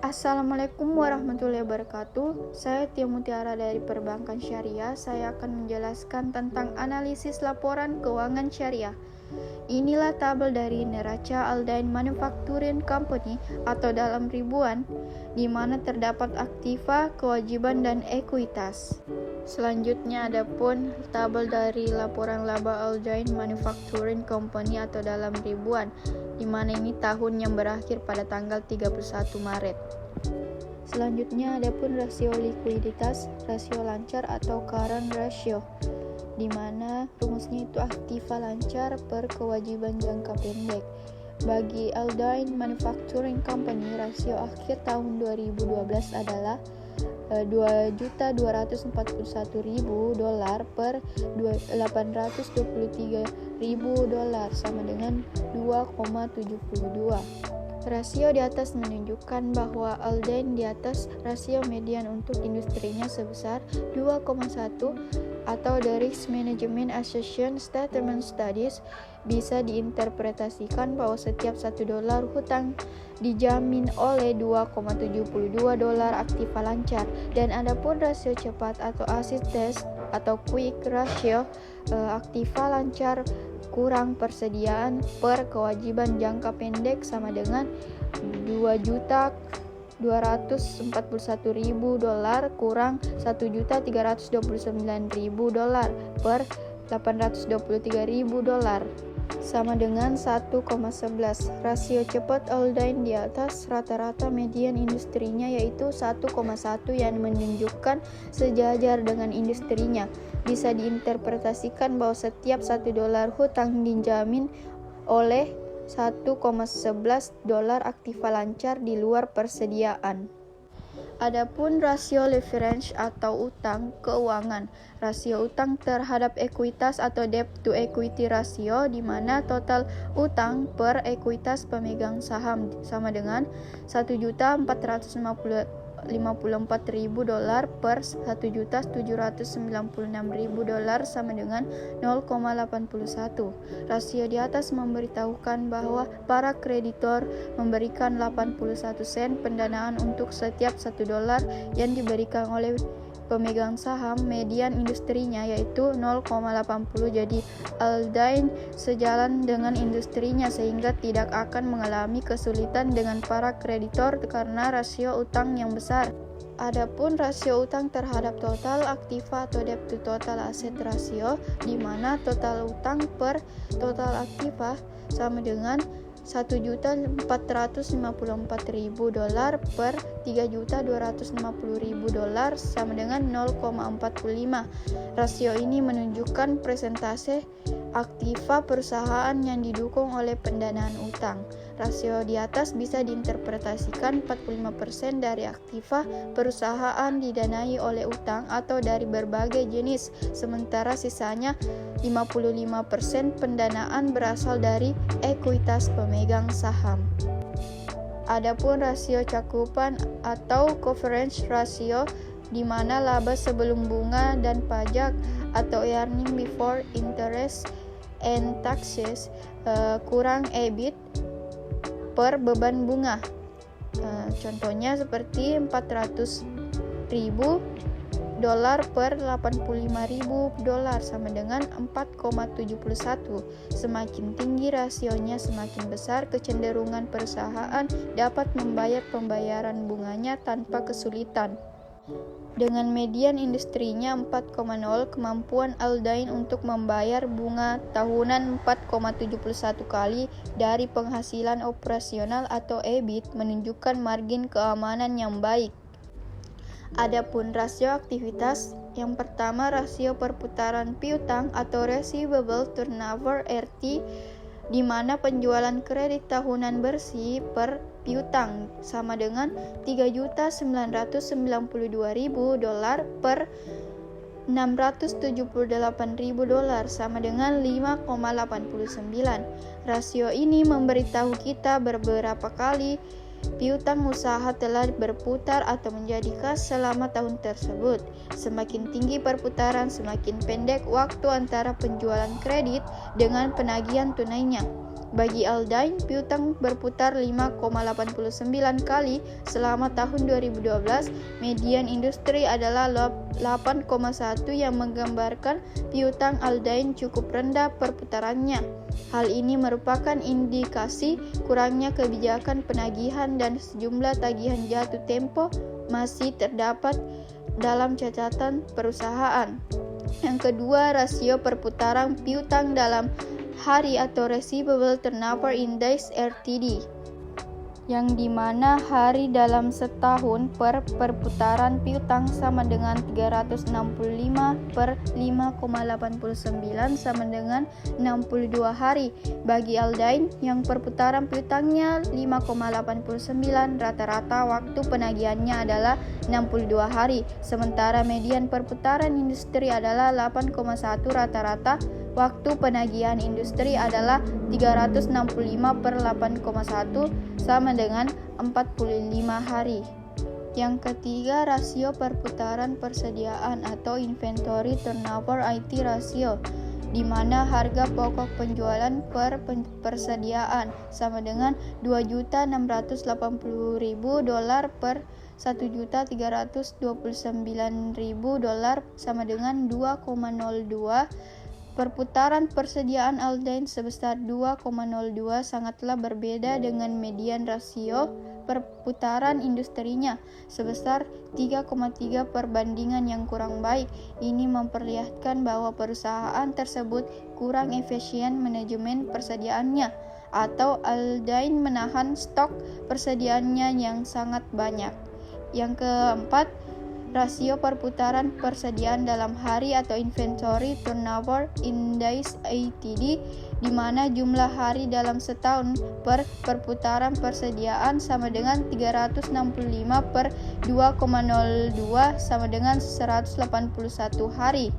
Assalamualaikum warahmatullahi wabarakatuh. Saya Tia Mutiara dari Perbankan Syariah. Saya akan menjelaskan tentang analisis laporan keuangan syariah. Inilah tabel dari Neraca Aldain Manufacturing Company atau dalam ribuan, di mana terdapat aktiva, kewajiban, dan ekuitas. Selanjutnya ada pun tabel dari laporan laba Aldain Manufacturing Company atau dalam ribuan, di mana ini tahun yang berakhir pada tanggal 31 Maret. Selanjutnya ada pun rasio likuiditas, rasio lancar atau current ratio, di mana rumusnya itu aktiva lancar per kewajiban jangka pendek. Bagi Aldain Manufacturing Company, rasio akhir tahun 2012 adalah $2.241.000 per $823.000 sama dengan 2,72. Rasio di atas menunjukkan bahwa Aldain di atas rasio median untuk industrinya sebesar 2,1 atau the Risk Management Association Statement Studies. Bisa diinterpretasikan bahwa setiap $1 hutang dijamin oleh $2,72 aktiva lancar. Dan adapun rasio cepat atau ACID test atau quick ratio, aktiva lancar kurang persediaan per kewajiban jangka pendek sama dengan $2.241.000 kurang $1.329.000 per $823.000 sama dengan 1,11. Rasio cepat Aldain di atas rata-rata median industrinya yaitu 1,1 yang menunjukkan sejajar dengan industrinya. Bisa diinterpretasikan bahwa setiap $1 hutang dijamin oleh $1,11 aktiva lancar di luar persediaan. Adapun rasio leverage atau utang keuangan, rasio utang terhadap ekuitas atau debt to equity ratio, di mana total utang per ekuitas pemegang saham sama dengan $1.454.000 per $1.796.000 sama dengan 0,81. Rasio di atas memberitahukan bahwa para kreditor memberikan 81 sen pendanaan untuk setiap $1 yang diberikan oleh pemegang saham median industrinya yaitu 0,80. Jadi Aldain sejalan dengan industrinya sehingga tidak akan mengalami kesulitan dengan para kreditor karena rasio utang yang besar. Adapun rasio utang terhadap total aktiva atau debt to total asset ratio, di mana total utang per total aktiva sama dengan $1.454.000 per $3.250.000 sama dengan 0,45. Rasio ini menunjukkan persentase aktiva perusahaan yang didukung oleh pendanaan utang. Rasio di atas bisa diinterpretasikan 45% dari aktiva perusahaan didanai oleh utang atau dari berbagai jenis, sementara sisanya 55% pendanaan berasal dari ekuitas pemegang saham. Adapun rasio cakupan atau coverage ratio, di mana laba sebelum bunga dan pajak atau earning before interest and taxes kurang EBIT per beban bunga. Contohnya seperti $400.000 per $85.000 sama dengan 4,71. Semakin tinggi rasionya, semakin besar kecenderungan perusahaan dapat membayar pembayaran bunganya tanpa kesulitan. Dengan median industrinya 4,0, kemampuan Aldain untuk membayar bunga tahunan 4,71 kali dari penghasilan operasional atau EBIT menunjukkan margin keamanan yang baik. Adapun rasio aktivitas, yang pertama rasio perputaran piutang atau receivable turnover RT, di mana penjualan kredit tahunan bersih per piutang sama dengan $3.992.000 per $678.000 sama dengan 5,89. Rasio ini memberitahu kita beberapa kali piutang usaha telah berputar atau menjadi kas selama tahun tersebut. Semakin tinggi perputaran, semakin pendek waktu antara penjualan kredit dengan penagihan tunainya. Bagi Aldain, piutang berputar 5,89 kali selama tahun 2012. Median industri adalah 8,1 yang menggambarkan piutang Aldain cukup rendah perputarannya. Hal ini merupakan indikasi kurangnya kebijakan penagihan dan sejumlah tagihan jatuh tempo masih terdapat dalam catatan perusahaan. Yang kedua, rasio perputaran piutang dalam hari atau Receivable Turnover Index (RTD), yang dimana hari dalam setahun per perputaran piutang sama dengan 365 per 5,89 sama dengan 62 hari. Bagi Aldain yang perputaran piutangnya 5,89, rata-rata waktu penagihannya adalah 62 hari, sementara median perputaran industri adalah 8,1, rata-rata waktu penagihan industri adalah 365 per 8,1 sama dengan 45 hari. Yang ketiga, rasio perputaran persediaan atau Inventory Turnover (IT Ratio), di mana harga pokok penjualan per persediaan sama dengan $2.680.000 per $1.329.000 sama dengan 2,02. Perputaran persediaan Aldain sebesar 2,02 sangatlah berbeda dengan median rasio perputaran industrinya sebesar 3,3 perbandingan yang kurang baik. Ini memperlihatkan bahwa perusahaan tersebut kurang efisien manajemen persediaannya, atau Aldain menahan stok persediaannya yang sangat banyak. Yang keempat, rasio perputaran persediaan dalam hari atau Inventory Turnover Index (ITD), di mana jumlah hari dalam setahun per perputaran persediaan sama dengan 365 per 2,02 sama dengan 181 hari.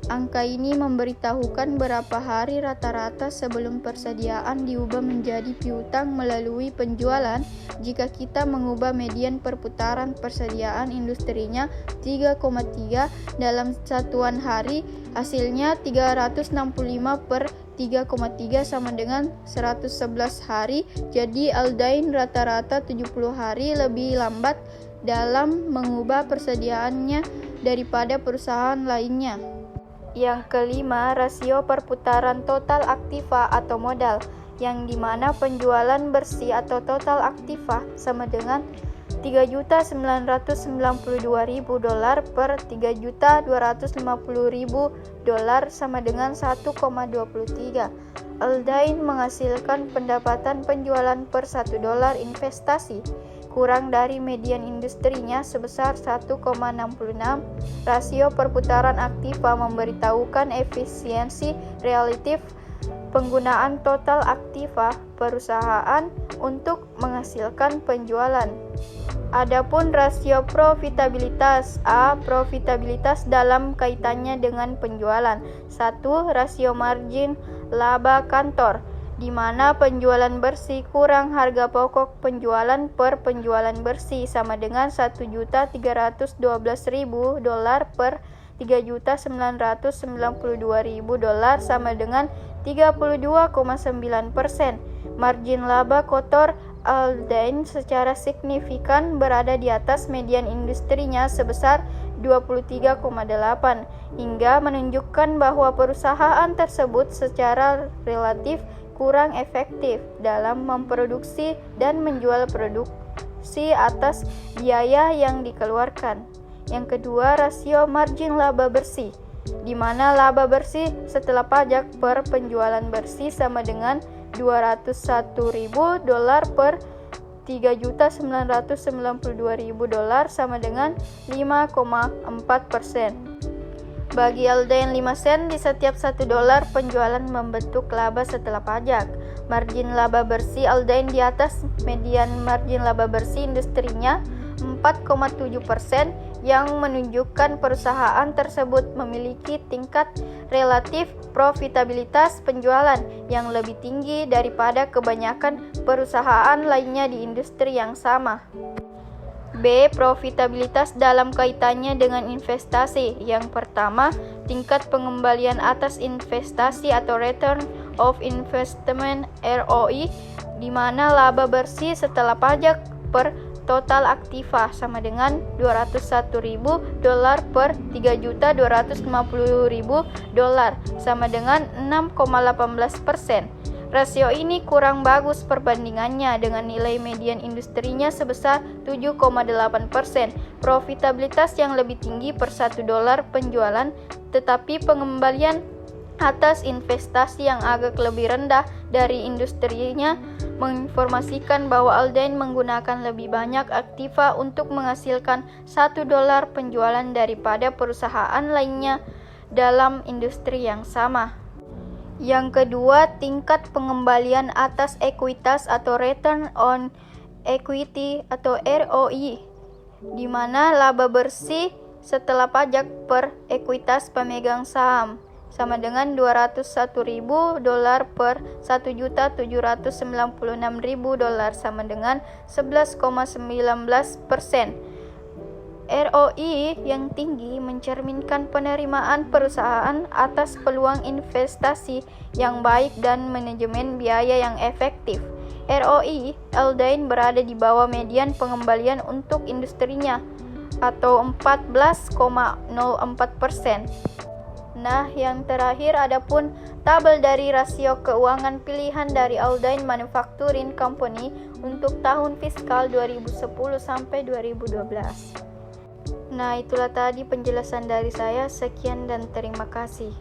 Angka ini memberitahukan berapa hari rata-rata sebelum persediaan diubah menjadi piutang melalui penjualan. Jika kita mengubah median perputaran persediaan industrinya 3,3 dalam satuan hari, hasilnya 365 per 3,3 sama dengan 111 hari. Jadi Aldain rata-rata 70 hari lebih lambat dalam mengubah persediaannya daripada perusahaan lainnya. Yang kelima, rasio perputaran total aktiva atau modal, yang dimana penjualan bersih atau total aktiva sama dengan $3.992.000 per $3.250.000 sama dengan 1,23. Aldain menghasilkan pendapatan penjualan per $1 investasi kurang dari median industrinya sebesar 1,66. Rasio perputaran aktiva memberitahukan efisiensi relatif penggunaan total aktiva perusahaan untuk menghasilkan penjualan. Adapun rasio profitabilitas A, profitabilitas dalam kaitannya dengan penjualan. 1. Rasio margin laba kantor, di mana penjualan bersih kurang harga pokok penjualan per penjualan bersih sama dengan $1.312.000 per $3.992.000 sama dengan 32,9%. Margin laba kotor Aldain secara signifikan berada di atas median industrinya sebesar 23,8, hingga menunjukkan bahwa perusahaan tersebut secara relatif kurang efektif dalam memproduksi dan menjual produksi atas biaya yang dikeluarkan. Yang kedua, rasio margin laba bersih, di mana laba bersih setelah pajak per penjualan bersih sama dengan $201.000 per $3.992.000 sama dengan 5,4%. Bagi Aldain 5 sen di setiap $1 penjualan membentuk laba setelah pajak. Margin laba bersih Aldain di atas median margin laba bersih industrinya 4,7%, yang menunjukkan perusahaan tersebut memiliki tingkat relatif profitabilitas penjualan yang lebih tinggi daripada kebanyakan perusahaan lainnya di industri yang sama. B. Profitabilitas dalam kaitannya dengan investasi. Yang pertama, tingkat pengembalian atas investasi atau return of Investment (ROI), di mana laba bersih setelah pajak per total aktiva sama dengan $201.000 per $3.250.000 sama dengan 6,18%. Rasio ini kurang bagus perbandingannya dengan nilai median industrinya sebesar 7,8%. Profitabilitas yang lebih tinggi per $1 penjualan, tetapi pengembalian atas investasi yang agak lebih rendah dari industrinya menginformasikan bahwa Aldain menggunakan lebih banyak aktiva untuk menghasilkan $1 penjualan daripada perusahaan lainnya dalam industri yang sama. Yang kedua, tingkat pengembalian atas ekuitas atau Return on Equity atau ROI, di mana laba bersih setelah pajak per ekuitas pemegang saham sama dengan $201.000 per $1.796.000 sama dengan 11,19%. ROI yang tinggi mencerminkan penerimaan perusahaan atas peluang investasi yang baik dan manajemen biaya yang efektif. ROI Aldain berada di bawah median pengembalian untuk industrinya atau 14,04%. Nah, yang terakhir adapun tabel dari rasio keuangan pilihan dari Aldain Manufacturing Company untuk tahun fiskal 2010 sampai 2012. Nah, itulah tadi penjelasan dari saya. Sekian dan terima kasih.